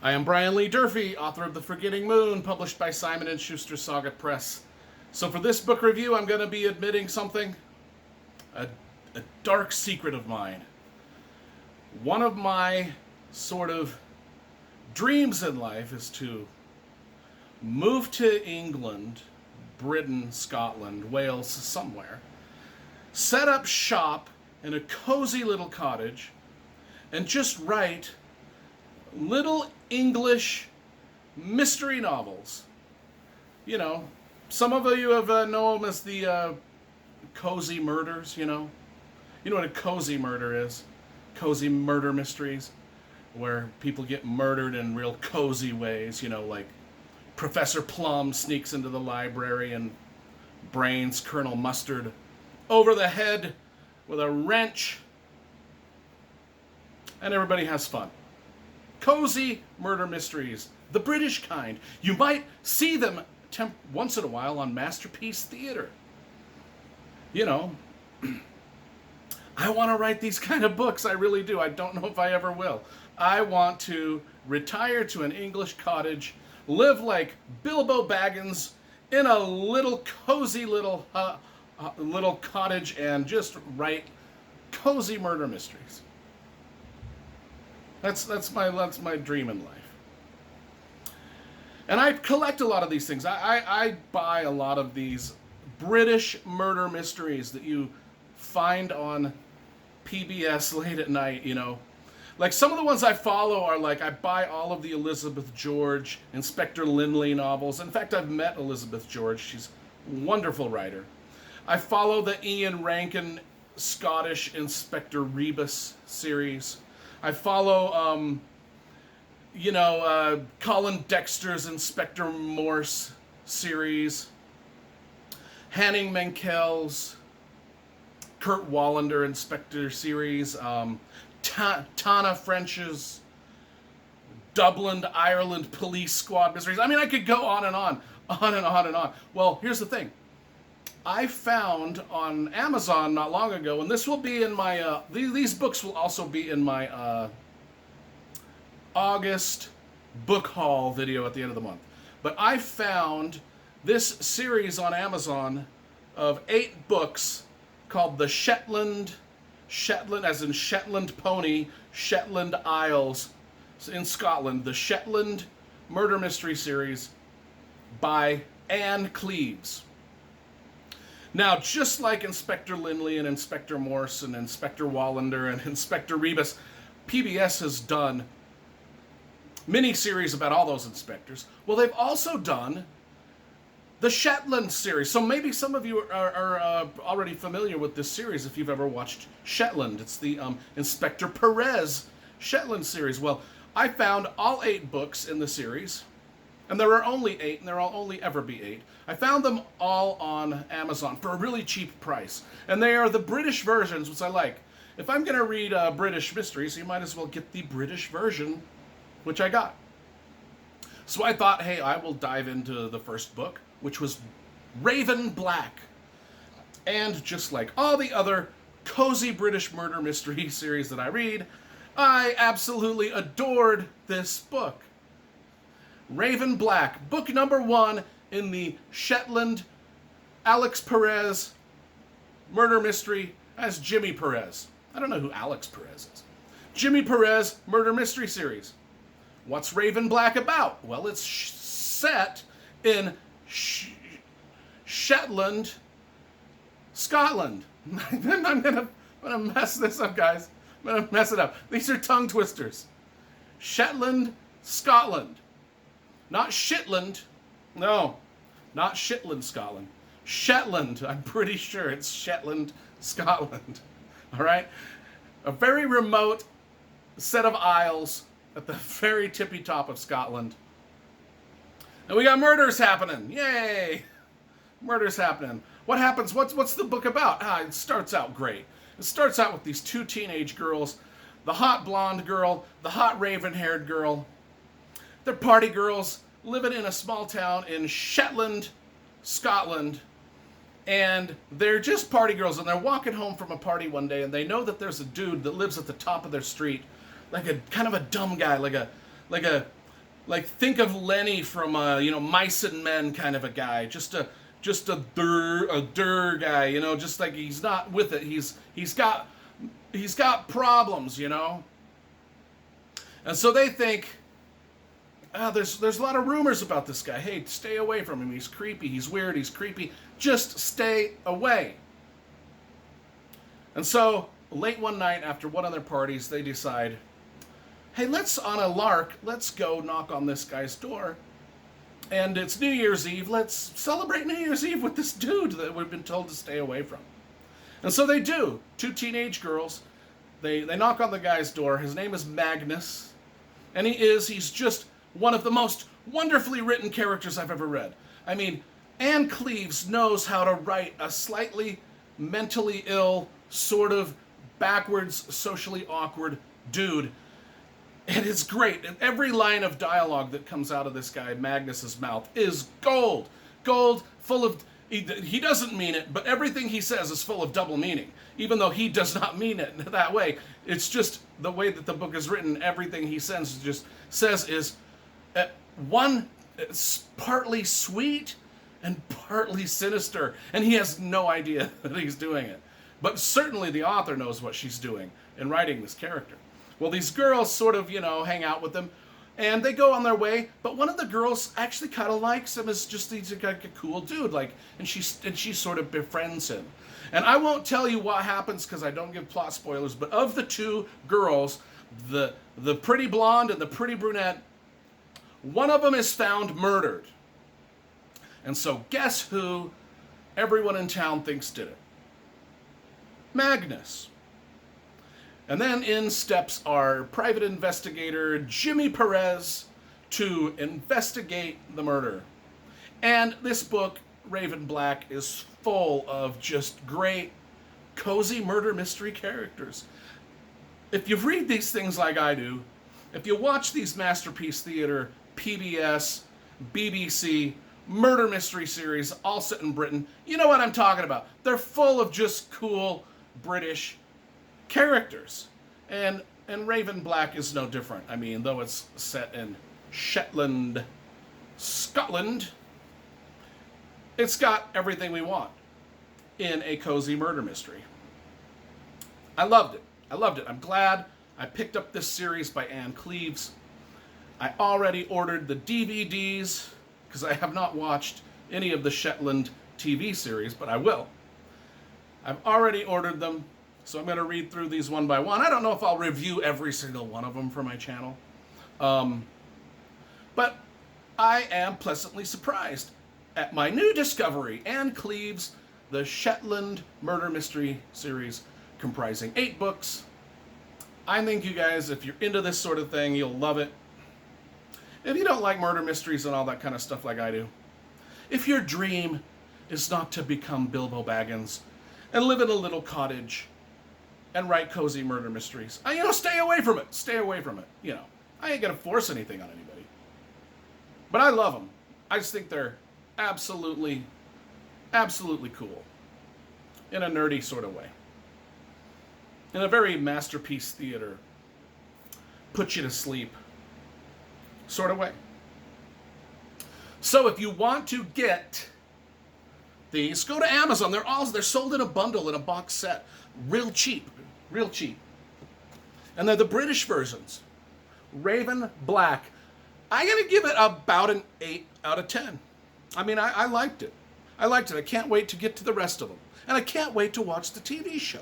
I am Brian Lee Durfee, author of The Forgetting Moon, published by Simon & Schuster Saga Press. So for this book review, I'm going to be admitting something, a dark secret of mine. One of my sort of dreams in life is to move to England, Britain, Scotland, Wales, somewhere, set up shop in a cozy little cottage, and just write little English mystery novels. You know, some of you have know them as the cozy murders, you know. You know what a cozy murder is? Cozy murder mysteries, where people get murdered in real cozy ways, you know, like Professor Plum sneaks into the library and brains Colonel Mustard over the head with a wrench, and everybody has fun. Cozy murder mysteries, the British kind. You might see them once in a while on Masterpiece Theater. You know, I want to write these kind of books, I really do. I don't know if I ever will. I want to retire to an English cottage, live like Bilbo Baggins in a little cozy little cottage, and just write cozy murder mysteries. That's my dream in life. And I collect a lot of these things. I buy a lot of these British murder mysteries that you find on PBS late at night, you know. Like some of the ones I follow are like, I buy all of the Elizabeth George, Inspector Lynley novels. In fact, I've met Elizabeth George. She's a wonderful writer. I follow the Ian Rankin Scottish Inspector Rebus series. I follow, Colin Dexter's Inspector Morse series. Hanning Menkel's Kurt Wallander Inspector series. Tana French's Dublin, Ireland Police Squad mysteries. I mean, I could go on and on. Well, here's the thing. I found on Amazon not long ago, and this will be in my, these books will also be in my August book haul video at the end of the month. But I found this series on Amazon of 8 books called the Shetland as in Shetland Pony, Shetland Isles in Scotland, the Shetland Murder Mystery Series by Ann Cleeves. Now, just like Inspector Lynley and Inspector Morse and Inspector Wallander and Inspector Rebus, PBS has done mini-series about all those inspectors. Well, they've also done the Shetland series. So maybe some of you are already familiar with this series if you've ever watched Shetland. It's the Inspector Perez Shetland series. Well, I found all 8 books in the series. And there are only 8, and there will only ever be 8. I found them all on Amazon for a really cheap price. And they are the British versions, which I like. If I'm going to read British mysteries, you might as well get the British version, which I got. So I thought, hey, I will dive into the first book, which was Raven Black. And just like all the other cozy British murder mystery series that I read, I absolutely adored this book. Raven Black, book number 1 in the Shetland Alex Perez murder mystery as Jimmy Perez. I don't know who Alex Perez is. Jimmy Perez murder mystery series. What's Raven Black about? Well, it's set in Shetland, Scotland. I'm gonna mess this up, guys. I'm gonna mess it up. These are tongue twisters. Shetland, Scotland. Not Shetland. No, not Shetland, Scotland. Shetland. I'm pretty sure it's Shetland, Scotland. All right? A very remote set of isles at the very tippy top of Scotland. And we got murders happening. Yay! Murders happening. What happens? What's the book about? It starts out great. It starts out with these 2 teenage girls. The hot blonde girl, the hot raven-haired girl. They're party girls living in a small town in Shetland, Scotland. And they're just party girls, and they're walking home from a party one day, and they know that there's a dude that lives at the top of their street, like a kind of a dumb guy, like a like think of Lenny from Mice and Men kind of a guy, just a dur guy, just like he's not with it. He's got problems, And so they think, there's a lot of rumors about this guy. Hey, stay away from him. He's creepy. He's weird. He's creepy. Just stay away. And so late one night after one of their parties, they decide, hey, on a lark, let's go knock on this guy's door. And it's New Year's Eve. Let's celebrate New Year's Eve with this dude that we've been told to stay away from. And so they do. Two teenage girls. They knock on the guy's door. His name is Magnus. And he's just one of the most wonderfully written characters I've ever read. I mean, Ann Cleeves knows how to write a slightly mentally ill, sort of backwards, socially awkward dude. And it's great. And every line of dialogue that comes out of this guy, Magnus's mouth, is gold. Gold, full of... He doesn't mean it, but everything he says is full of double meaning, even though he does not mean it that way. It's just the way that the book is written. Everything he says is it's partly sweet and partly sinister, and he has no idea that he's doing it. But certainly the author knows what she's doing in writing this character. Well, these girls sort of, hang out with him, and they go on their way, but one of the girls actually kind of likes him as just he's like a cool dude, and she sort of befriends him. And I won't tell you what happens because I don't give plot spoilers, but of the two girls, the pretty blonde and the pretty brunette, one of them is found murdered. And so guess who everyone in town thinks did it? Magnus. And then in steps our private investigator, Jimmy Perez, to investigate the murder. And this book, Raven Black, is full of just great, cozy murder mystery characters. If you read these things like I do, if you watch these Masterpiece Theater, PBS, BBC, murder mystery series, all set in Britain, you know what I'm talking about. They're full of just cool British characters. And Raven Black is no different. I mean, though it's set in Shetland, Scotland, it's got everything we want in a cozy murder mystery. I loved it. I'm glad I picked up this series by Ann Cleeves. I already ordered the DVDs because I have not watched any of the Shetland TV series, but I will. I've already ordered them, so I'm going to read through these one by one. I don't know if I'll review every single one of them for my channel, but I am pleasantly surprised at my new discovery, Ann Cleeves, the Shetland Murder Mystery series, comprising 8 books. I think you guys, if you're into this sort of thing, you'll love it. If you don't like murder mysteries and all that kind of stuff like I do, if your dream is not to become Bilbo Baggins and live in a little cottage and write cozy murder mysteries, stay away from it. Stay away from it. I ain't gonna force anything on anybody. But I love them. I just think they're absolutely, absolutely cool. In a nerdy sort of way. In a very Masterpiece Theater, put you to sleep sort of way. So if you want to get these, go to Amazon. They're sold in a bundle, in a box set. Real cheap. And they're the British versions. Raven Black. I'm going to give it about an 8 out of 10. I liked it. I can't wait to get to the rest of them. And I can't wait to watch the TV show.